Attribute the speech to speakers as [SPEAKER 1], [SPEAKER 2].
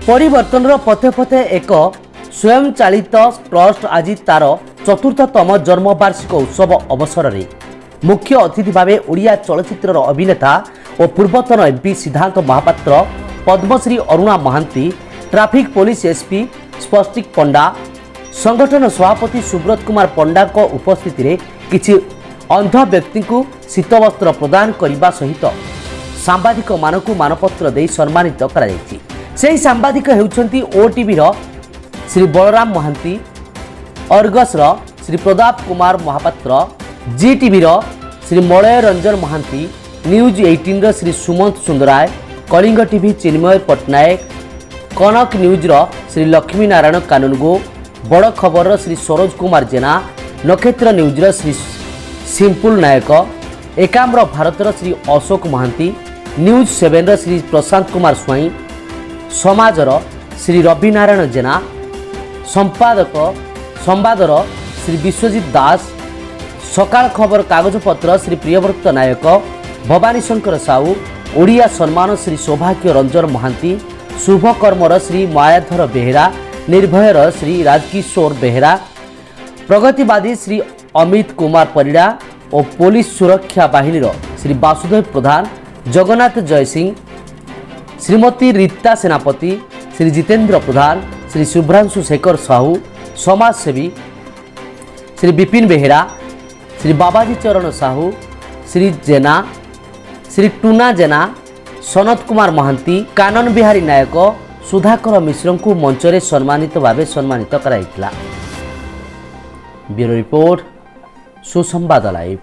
[SPEAKER 1] परिवर्तन पथे पथे एक स्वयं चालित ट्रस्ट आज तार चतुर्थतम जन्मवार्षिक उत्सव अवसर में मुख्य अतिथि भाव ओडिया चलचित्र अभिनेता और पूर्वतन MP Siddhant Mahapatra, Padmashri Aruna Mohanty, traffic police SP स्पष्टिक पंडा, संगठन सभापति सुब्रत कुमार पंडा को उपस्थिति रे किछि अंध व्यक्ति को शीतवस्त्र प्रदान करने सहित सांबादिक मानक मानपत्र दे सम्मानित करा जायछि। सेही सांबादिक हेउछंती ओटीवी रो श्री बलराम महांती, अर्गस रो श्री प्रताप कुमार महापात्र, जीटीवी रो श्री मलय रंजन महांती, न्यूज 18 रो श्री सुमंत सुंदराय, कलिंग टीवी चिन्मय पट्टनायक, कनक न्यूज रो श्री लक्ष्मी नारायण कानूनगो, बड़ खबर रो श्री सरोज कुमार जेना, नक्षत्र न्यूज रो श्री सिंपुल नायक, एकाम्र भारत रो श्री अशोक महांती, न्यूज 7 रो श्री प्रशांत कुमार स्वाई, समाज रो श्री रवि नारायण जेना, संवादर श्री विश्वजित दास, सकाळ खबर कागजपत्र श्री प्रियव्रत नायक, भवानी शंकर साहू, ओडिया सम्मान श्री सौभाग्य रंजन महांती, शुभकर्मर श्री मायाधर बेहेरा, निर्भयर श्री राजकिशोर बेहेरा, प्रगतिवादी श्री अमित कुमार परिड़ा और पुलिस सुरक्षा बाहिनी श्री वासुदेव प्रधान, जगन्नाथ जयसिंह, श्रीमती रीता सेनापति, श्री जितेंद्र प्रधान, श्री शुभ्रांशु शेखर साहू, समाजसेवी श्री विपिन बेहेरा, श्री बाबाजी चरण साहू, श्री जेना, श्री टूना जेना, सनत कुमार महांती, कानन बिहारी नायक, सुधाकर मिश्र को मंचरे सम्मानित भाव सम्मानित कराइथिला। ब्यूरो रिपोर्ट, सुसंवाद लाइव।